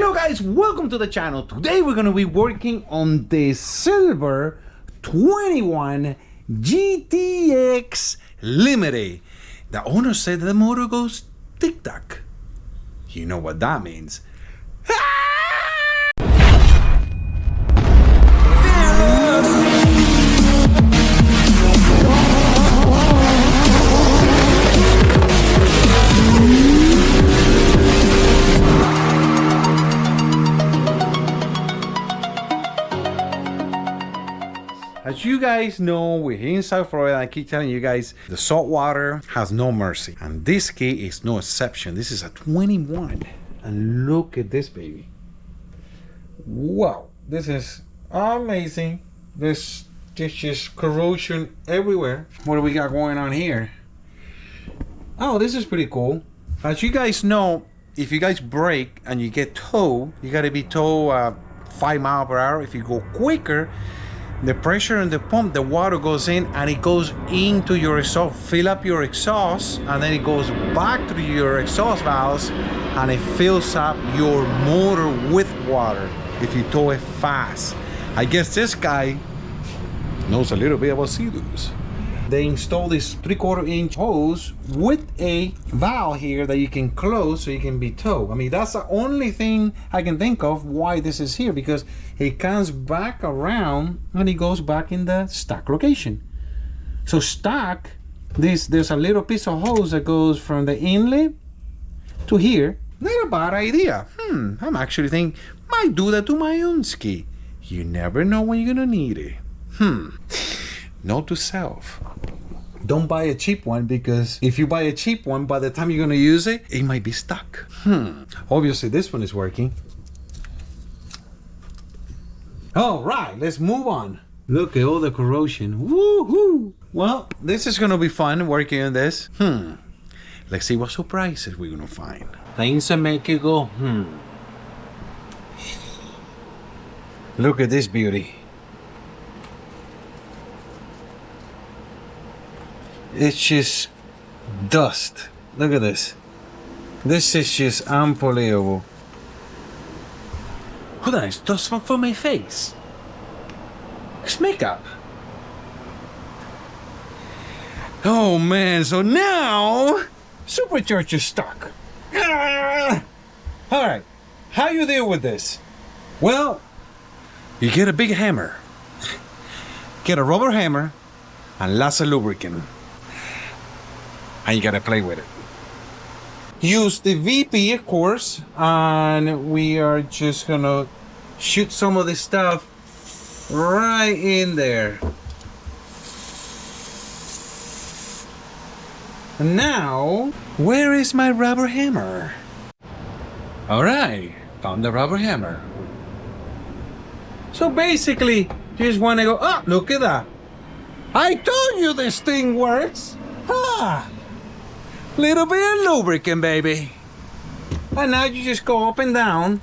Hello guys, welcome to the channel. Today we're going to be working on the Silver 21 GTX Limited. The owner said the motor goes tic-tac. You know what that means. As you guys know, we're here in South Florida. I keep telling you guys, the saltwater has no mercy. And this key is no exception. This is a 21. And look at this baby. Wow, this is amazing. There's just corrosion everywhere. What do we got going on here? Oh, this is pretty cool. As you guys know, if you guys brake and you get towed, you got to be towed 5 miles per hour. If you go quicker, the pressure in the pump, the water goes in and it goes into your exhaust, fill up your exhaust, and then it goes back through your exhaust valves and it fills up your motor with water if you tow it fast. I guess this guy knows a little bit about Sea-Doos. They installed this 3/4 inch hose with a valve here that you can close so you can be towed. I mean, that's the only thing I can think of why this is here, because it comes back around and it goes back in the stock location. So stock, there's a little piece of hose that goes from the inlet to here. Not a bad idea. I'm actually thinking, might do that to my own ski. You never know when you're gonna need it. Note to self, don't buy a cheap one, because if you buy a cheap one, by the time you're going to use it, it might be stuck. Obviously this one is working. All right, let's move on. Look at all the corrosion. Woohoo! Well, this is going to be fun working on this. Let's see what surprises we're going to find. Things that make you go, Look at this beauty. It's just dust. Look at this. This is just unbelievable. Hold on, it's dust from my face. It's makeup. Oh man, so now supercharger is stuck. Alright, how you deal with this? Well, you get a big hammer. Get a rubber hammer and lots of lubricant. And you gotta play with it. Use the VP, of course, and we are just gonna shoot some of this stuff right in there. And now, where is my rubber hammer? All right, found the rubber hammer. So basically, you just wanna go, oh, look at that. I told you this thing works. Little bit of lubricant, baby. And now you just go up and down.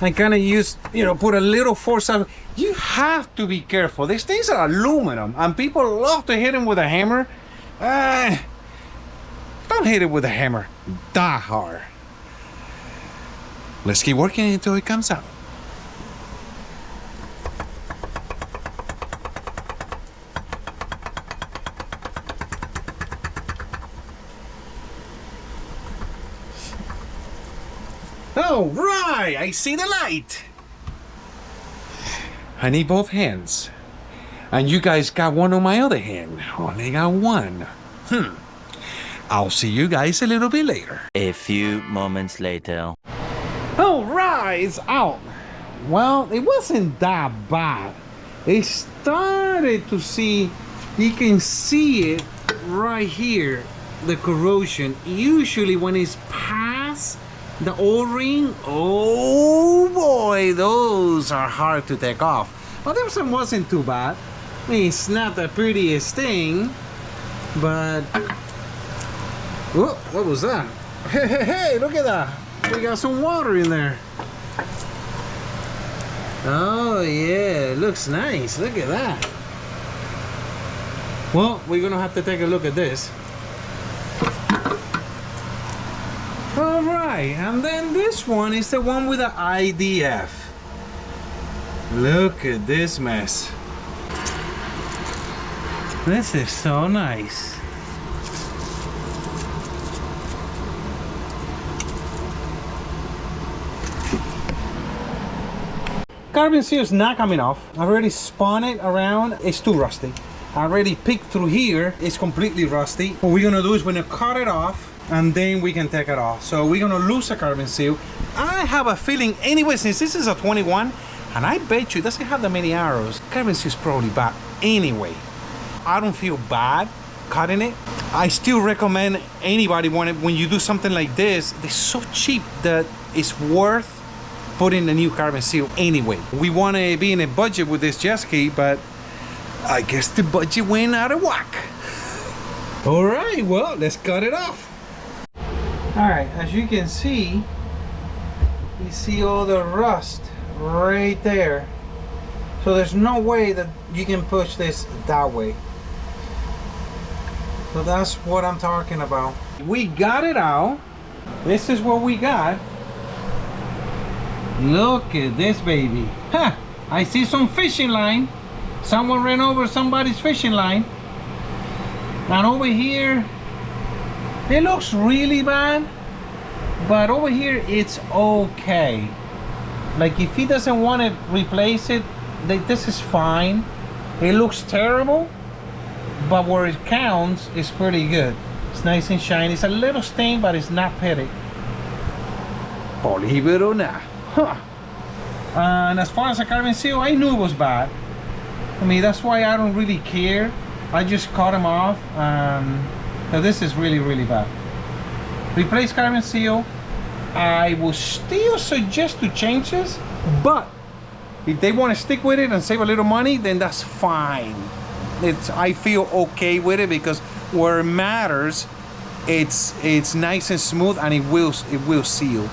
I kind of use, put a little force out. You have to be careful. These things are aluminum, and people love to hit them with a hammer. Don't hit it with a hammer that hard. Let's keep working until it comes out. All right, I see the light. I need both hands. And you guys got one on my other hand. Only got one. I'll see you guys a little bit later. A few moments later. All right, it's out. Well, it wasn't that bad. It started to see, you can see it right here, the corrosion. Usually when it's past the O-ring, oh boy, those are hard to take off. But this one wasn't too bad. I mean, it's not the prettiest thing, but oh, what was that? Hey, look at that. We got some water in there. Oh yeah, it looks nice. Look at that. Well, we're gonna have to take a look at this. All right, and then this one is the one with the IDF. Look at this mess. This is so nice. Carbon seal is not coming off. I already spun it around. It's too rusty. I already picked through here. It's completely rusty. What we're gonna do is we're gonna cut it off and then we can take it off. So we're gonna lose a carbon seal. I have a feeling anyway, since this is a 21, and I bet you it doesn't have that many arrows, carbon seal is probably bad anyway. I don't feel bad cutting it. I still recommend anybody when you do something like this, they're so cheap that it's worth putting a new carbon seal anyway. We want to be in a budget with this jet ski, but I guess the budget went out of whack. All right, well, let's cut it off. All right, as you can see, you see all the rust right there. So there's no way that you can push this that way. So that's what I'm talking about. We got it out. This is what we got. Look at this baby. Huh, I see some fishing line. Someone ran over somebody's fishing line. And over here, it looks really bad, but over here it's okay. Like if he doesn't want to replace it, this is fine. It looks terrible, but where it counts is pretty good. It's nice and shiny. It's a little stained, but it's not petty. Believe it or not. Huh. And as far as the carbon seal, I knew it was bad. I mean, that's why I don't really care. I just cut them off. So this is really, really bad. Replace carbon seal. I will still suggest to change this, but if they want to stick with it and save a little money, then that's fine. I feel okay with it because where it matters, it's nice and smooth and it will seal.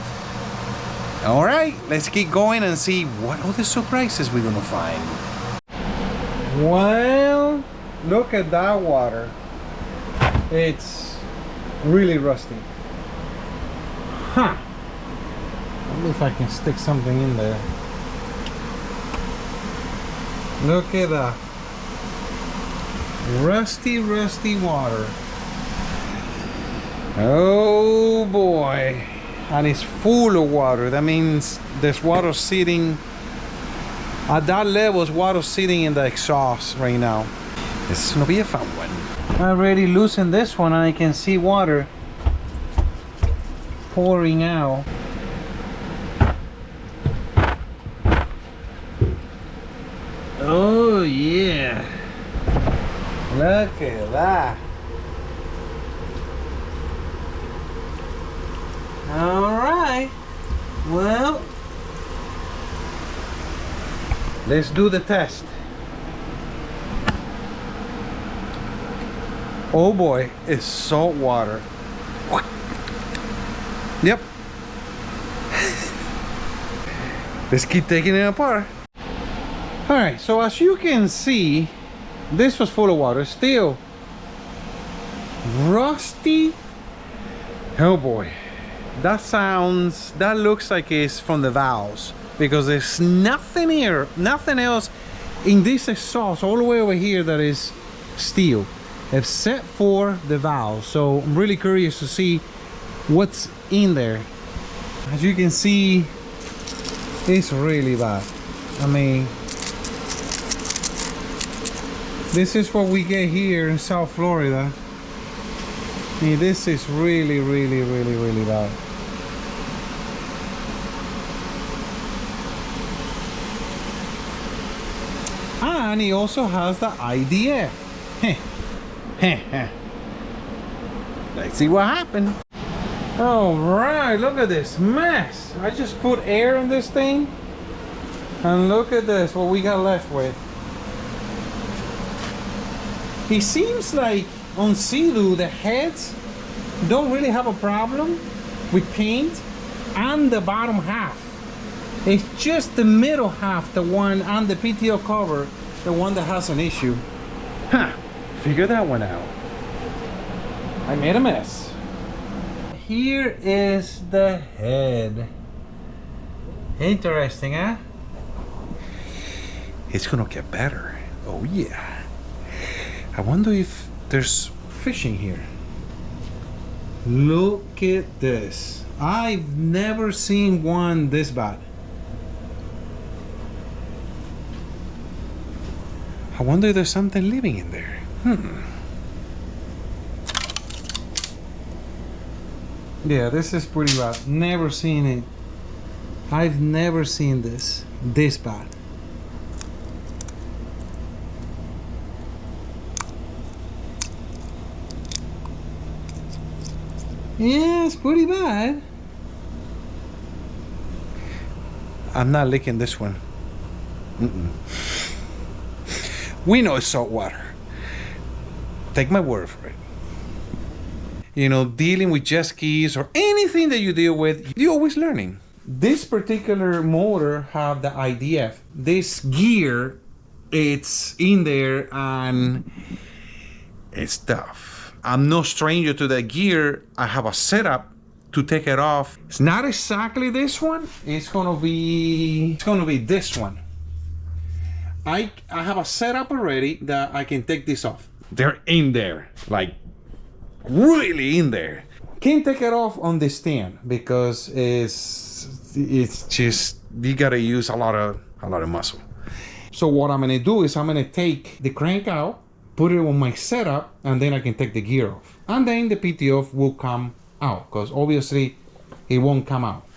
All right, let's keep going and see what other surprises we're gonna find. Well, look at that water. It's really rusty. Huh. Maybe if I can stick something in there. Look at that. Rusty, rusty water. Oh boy. And it's full of water. That means there's water sitting at that level. Is water sitting in the exhaust right now. This is gonna be a fun one. I already loosened this one and I can see water pouring out. Oh yeah, look at that. All right, well, let's do the test. Oh boy, it's salt water. Yep. Let's keep taking it apart. All right, so as you can see, this was full of water, still rusty. Oh boy, that looks like it's from the valves, because there's nothing here, nothing else in this exhaust all the way over here that is steel, except for the valve. So I'm really curious to see what's in there. As you can see, it's really bad. I mean, this is what we get here in South Florida. I mean, this is really, really, really, really bad. And he also has the IDF. Let's see what happened. All right, look at this mess. I just put air in this thing, and look at this, what we got left with. It seems like on Sea-Doo, the heads don't really have a problem with paint and the bottom half. It's just the middle half, the one on the PTO cover, the one that has an issue. Huh, figure that one out. I made a mess. here is the head. Interesting, huh? It's gonna get better. Oh yeah. I wonder if there's fishing here. Look at this. I've never seen one this bad. I wonder if there's something living in there. Yeah, this is pretty bad. Never seen it. I've never seen this bad. Yeah, it's pretty bad. I'm not licking this one. We know it's salt water. Take my word for it. You know, dealing with jet skis or anything that you deal with, you're always learning. This particular motor have the IDF. This gear, it's in there and it's tough. I'm no stranger to that gear. I have a setup to take it off. It's not exactly this one. It's gonna be this one. I have a setup already that I can take this off. They're in there, like really in there. Can't take it off on the stand because it's just, you gotta use a lot of muscle. So what I'm gonna do is I'm gonna take the crank out, put it on my setup, and then I can take the gear off. And then the PTO will come out, because obviously it won't come out.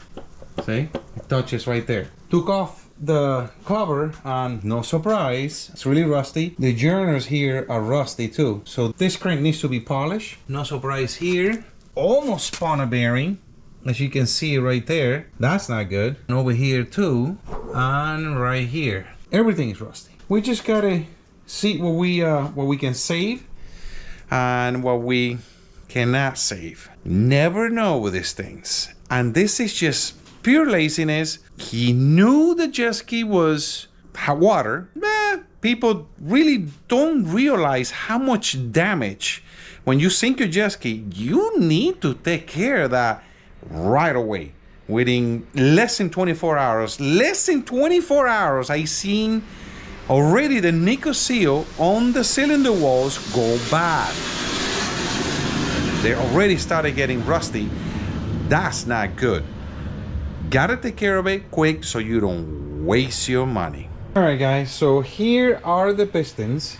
See? It touches right there. Took off the cover and no surprise, it's really rusty. The journers here are rusty too. So this crank needs to be polished. No surprise here. Almost spun a bearing. As you can see right there, that's not good. And over here too, and right here. Everything is rusty. We just gotta see what we can save and what we cannot save. Never know with these things. And this is just pure laziness. He knew the jet ski was hot water. People really don't realize how much damage. When you sink your jet ski, you need to take care of that right away. Within less than 24 hours. Less than 24 hours, I seen already the nickel seal on the cylinder walls go bad. They already started getting rusty. That's not good. Gotta take care of it quick so you don't waste your money. All right, guys, so here are the pistons.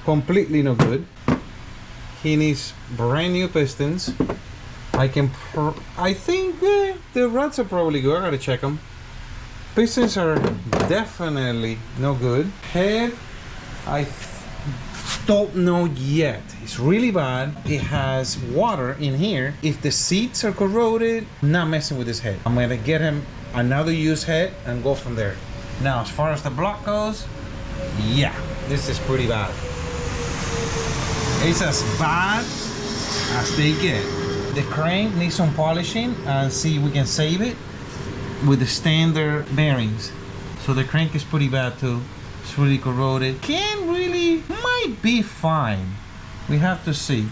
Completely no good. He needs brand new pistons. I think the rods are probably good. I gotta check them. Pistons are definitely no good. Head, I don't know yet. It's really bad. It has water in here. If the seats are corroded, I'm not messing with this head. I'm gonna get him another used head and go from there. Now, as far as the block goes, yeah, this is pretty bad. It's as bad as they get. The crank needs some polishing and see if we can save it with the standard bearings. So the crank is pretty bad too. It's really corroded. Might be fine. We have to see.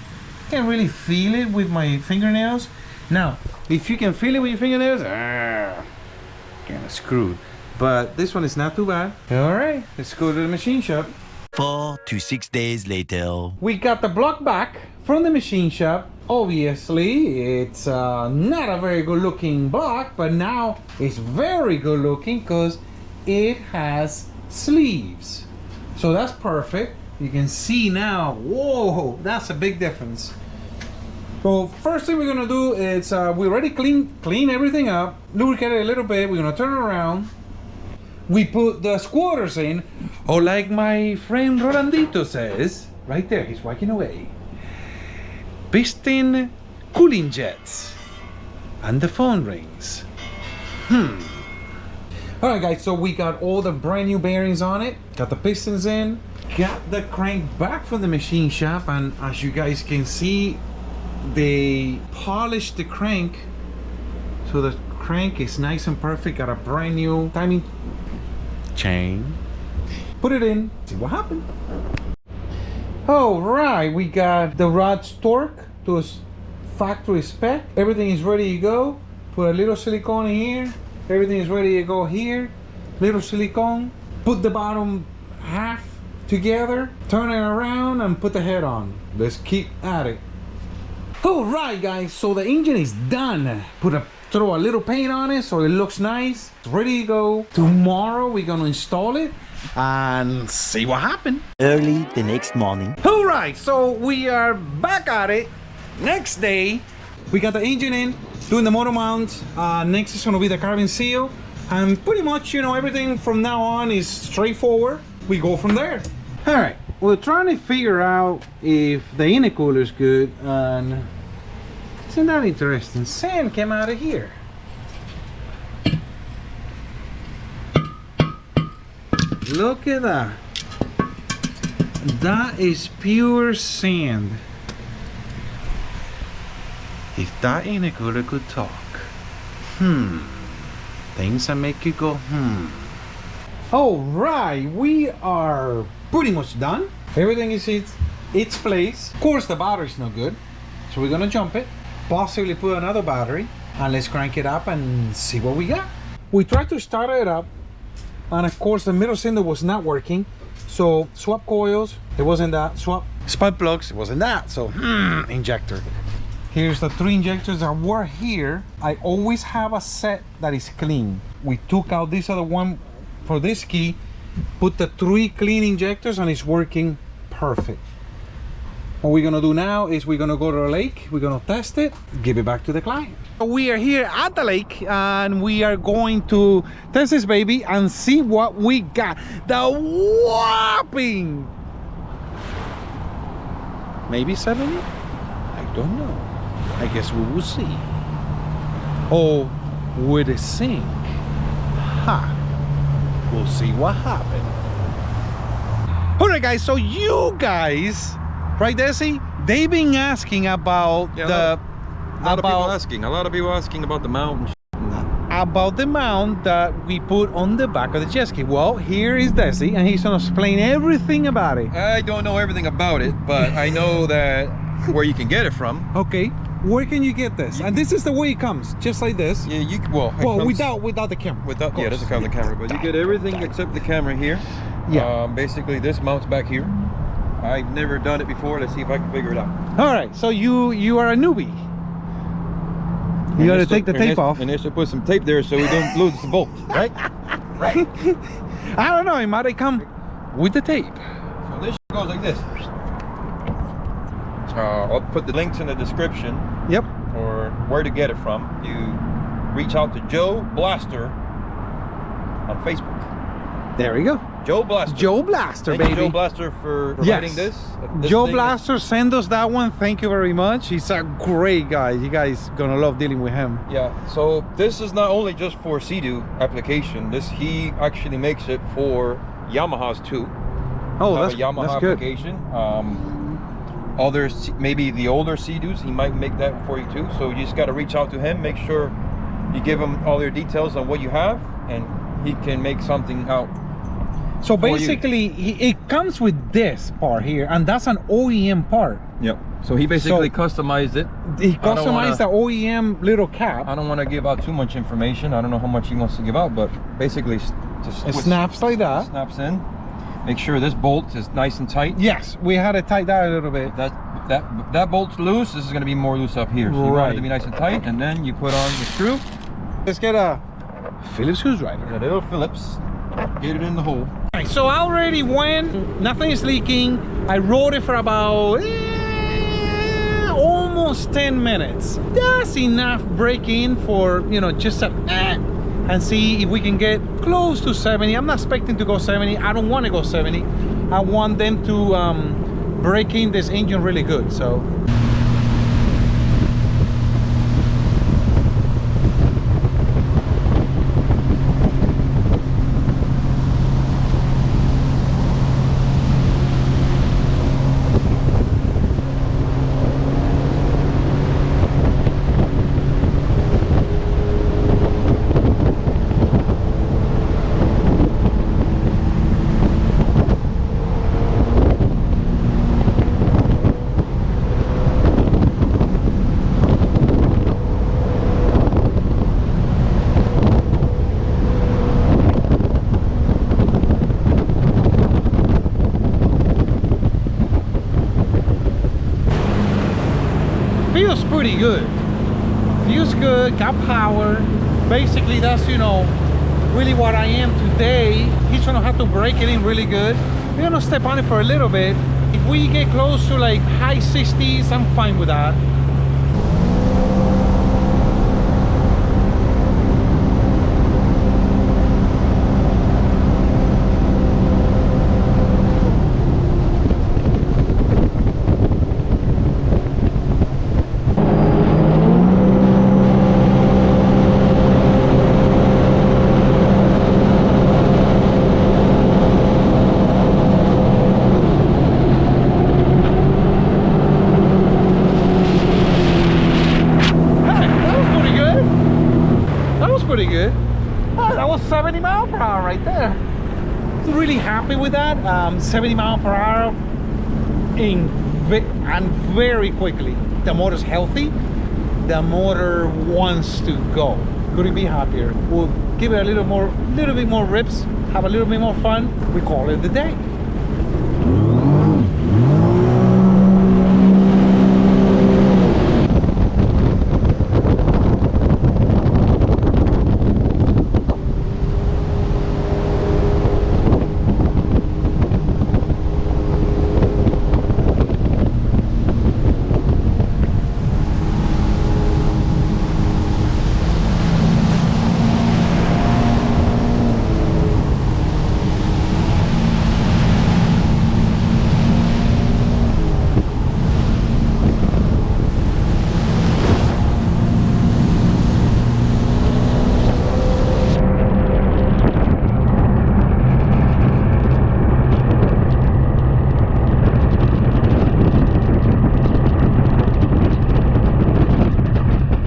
Can't really feel it with my fingernails. Now, if you can feel it with your fingernails, kind of screwed. But this one is not too bad. All right, let's go to the machine shop. 4 to 6 days later. We got the block back from the machine shop. Obviously, it's not a very good looking block, but now it's very good looking because it has sleeves. So that's perfect. You can see now, whoa, that's a big difference. So first thing we're gonna do is we already clean everything up, lubricate it a little bit. We're gonna turn it around. We put the squatters in, or like my friend Rolandito says, right there, he's walking away. Piston cooling jets, and the phone rings. All right, guys, so we got all the brand new bearings on it, got the pistons in, got the crank back from the machine shop, and as you guys can see, they polished the crank, so the crank is nice and perfect. Got a brand new timing chain. Put it in, see what happened. All right, we got the rods torque to factory spec. Everything is ready to go. Put a little silicone in here. Everything is ready to go here. Little silicone. Put the bottom half together. Turn it around and put the head on. Let's keep at it. Alright guys, so the engine is done. Throw a little paint on it so it looks nice. It's ready to go. Tomorrow we're gonna install it and see what happened. Early the next morning. Alright, so we are back at it. Next day, we got the engine in, doing the motor mounts. Next is gonna be the carbon seal. And pretty much, you know, everything from now on is straightforward. We go from there. Alright, we're trying to figure out if the intercooler is good, and isn't that interesting? Sand came out of here. Look at that. That is pure sand. If that intercooler could talk. Things that make you go, Alright, we are pretty much done. Everything is its place. Of course, the battery's no good, so we're gonna jump it. Possibly put another battery, and let's crank it up and see what we got. We tried to start it up, and of course the middle cylinder was not working. So swap coils, it wasn't that. Swap spark plugs, it wasn't that. So injector. Here's the 3 injectors that were here. I always have a set that is clean. We took out this other one for this key, put the 3 clean injectors, and it's working perfect. What we're gonna do now is we're gonna go to the lake, we're gonna test it, give it back to the client. We are here at the lake and we are going to test this baby and see what we got. The whopping, maybe 70? I don't know. I guess we will see. Oh, with a sink. We'll see what happened. Alright guys, so you guys, right, Dessie? They've been asking about a lot of people asking about the mount. About the mount that we put on the back of the jet ski. Well, here is Dessie, and he's gonna explain everything about it. I don't know everything about it, but I know that where you can get it from. Okay, where can you get this? And this is the way it comes, just like this. Yeah, without the camera. Yeah, doesn't come the camera, but you get everything except the camera here. Yeah. Basically, this mounts back here. I've never done it before. Let's see if I can figure it out. All right, so you are a newbie. You got to take the tape off. And they should put some tape there so we don't lose the bolt, right? Right. I don't know, it might come with the tape. So this goes like this. I'll put the links in the description. Yep. For where to get it from. You reach out to Joe Blaster on Facebook. There we go. Joe Blaster. Joe Blaster, Thank baby. you, Joe Blaster, for providing this. Joe Blaster, send us that one. Thank you very much. He's a great guy. You guys gonna love dealing with him. Yeah. So this is not only just for Sea-Doo application. He actually makes it for Yamahas too. Oh, that's a Yamaha that's good. application. Others, maybe the older Sea-Doos, he might make that for you too. So you just got to reach out to him. Make sure you give him all your details on what you have, and he can make something out. So basically, it comes with this part here, and that's an OEM part. Yep. So he basically customized it. He customized the OEM little cap. I don't want to give out too much information. I don't know how much he wants to give out, but basically, just it snaps like that. Snaps in. Make sure this bolt is nice and tight. Yes, we had to tighten that a little bit. That bolt's loose. This is going to be more loose up here. So you want it to be nice and tight, and then you put on the screw. Let's get a Phillips screwdriver. A little Phillips. Get it in the hole. Right, so I already went. Nothing is leaking. I rode it for about almost 10 minutes. That's enough break-in for, you know, just a and see if we can get close to 70. I'm not expecting to go 70. I don't want to go 70. I want them to break in this engine really good. So pretty good. Feels good, got power. Basically, that's, you know, really what I am today. He's gonna have to break it in really good. We're gonna step on it for a little bit. If we get close to like high 60s, I'm fine with that. Pretty good. Oh, that was 70 miles per hour right there. Really happy with that. 70 miles per hour and very quickly. The motor's healthy. The motor wants to go. Couldn't be happier. We'll give it a little bit more rips, have a little bit more fun. We call it the day.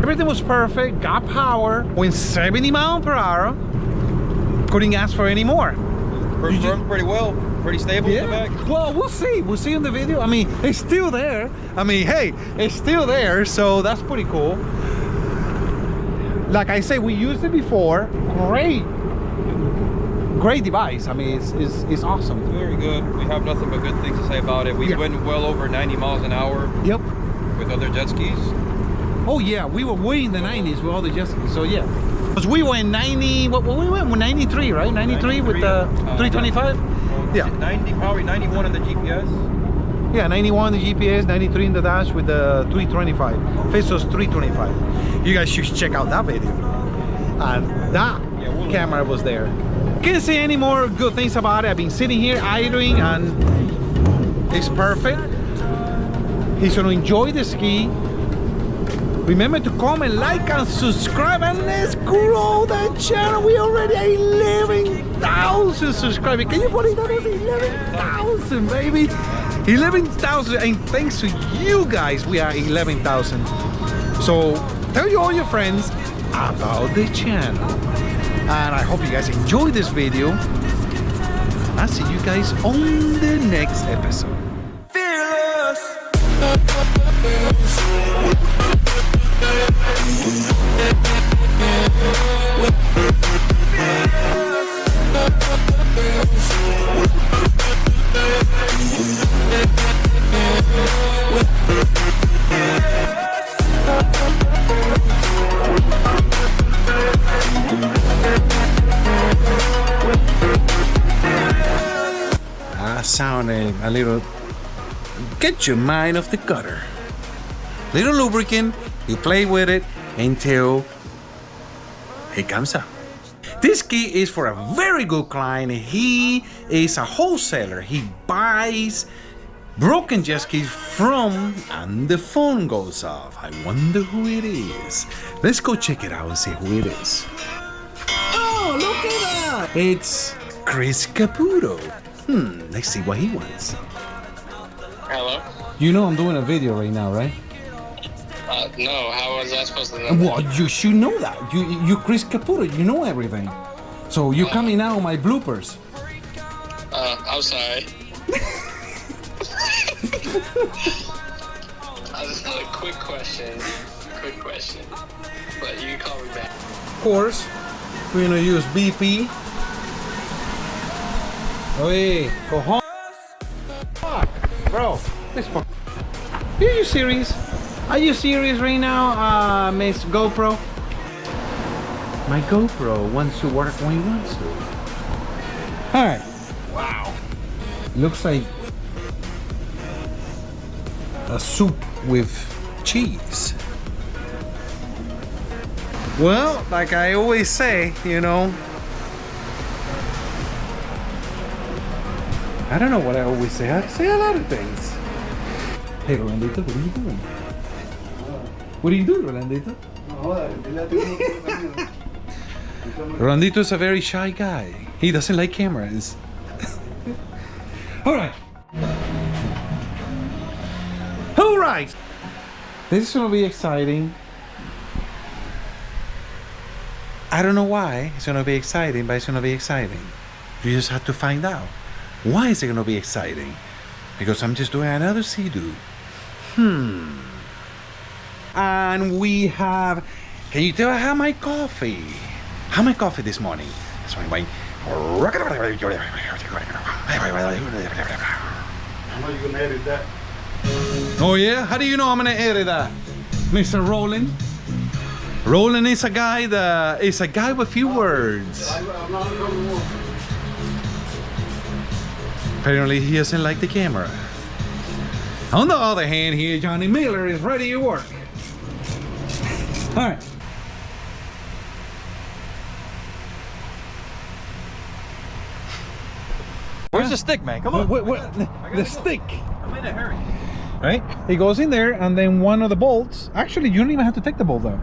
Everything was perfect, got power, went 70 miles per hour. Couldn't ask for any more. Performed pretty well, pretty stable in the back. Well, we'll see. We'll see in the video. I mean, it's still there. I mean, hey, it's still there, so that's pretty cool. Like I say, we used it before. Great device. I mean, it's awesome. It's very good. We have nothing but good things to say about it. We went well over 90 miles an hour. Yep. With other jet skis. Oh yeah, we were way in the 90s with all the jet skis. So yeah, because we went 90. What we went with 93, right? 93 with the 325. Yeah. 90, probably 91 on the GPS. Yeah, 91 in the GPS, 93 in the dash with the 325. Fizzle's 325. You guys should check out that video. And that camera was there. Can't say any more good things about it. I've been sitting here idling and it's perfect. He's gonna enjoy the ski. Remember to comment, like, and subscribe, and let's grow that channel. We already are 11,000 subscribers. Can you believe that? 11,000, baby. 11,000, and thanks to you guys, we are 11,000. So tell all your friends about the channel. And I hope you guys enjoyed this video. I'll see you guys on the next episode. Sounded a little, get your mind off the gutter. Little lubricant, you play with it until it comes out. This ski is for a very good client. He is a wholesaler. He buys broken jet skis from, and the phone goes off. I wonder who it is. Let's go check it out and see who it is. Oh, look at that! It's Chris Caputo. Let's see what he wants. Hello? You know I'm doing a video right now, right? No, how was I supposed to know? Well, you should know that. You Chris Caputo, you know everything. So you're coming out on my bloopers. I'm sorry. I just had a quick question. But you can call me back. Of course, we're gonna use BP. Oye, cojones. Fuck, bro. This fuck. Are you serious? Are you serious right now, Miss GoPro? My GoPro wants to work when it wants to. All right. Wow. Looks like a soup with cheese. Well, like I always say, you know, I don't know what I always say. I say a lot of things. Hey, Rolandito, what are you doing? What are you doing, Rolandito? Rolandito is a very shy guy. He doesn't like cameras. All right. All right. This is gonna be exciting. I don't know why it's gonna be exciting, but it's gonna be exciting. You just have to find out. Why is it gonna be exciting? Because I'm just doing another Sea-Doo. And we have, can you tell I had my coffee? Had my coffee this morning. That's why I'm Oh yeah? How do you know I'm gonna edit that? Mr. Roland? Roland is a guy that is a guy with few words. Apparently he doesn't like the camera. On the other hand, here Johnny Miller is ready to work. All right. Where's the stick, man? Come on. The stick. I'm in a hurry. Right? It goes in there, and then one of the bolts. Actually, you don't even have to take the bolt out.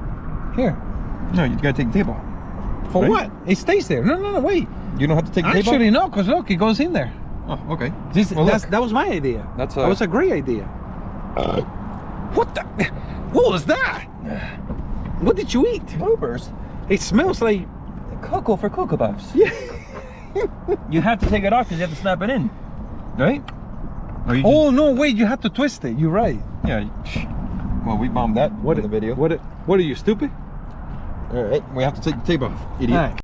Here. No, you gotta take the tape off. For Right? what? It stays there. No, wait. You don't have to take the tape off? Actually, no, because look, it goes in there. Oh, okay. Well, look. that was my idea. That's that was a great idea. What the? What was that? What did you eat? Bloopers. It smells like Cocoa for Cocoa Puffs. Yeah. You have to take it off because you have to snap it in. Right? Or you Oh no! Wait, you have to twist it. You're right. Yeah. Well, we bombed that in the video. What are you, stupid? All right. We have to take the tape off, idiot. All right.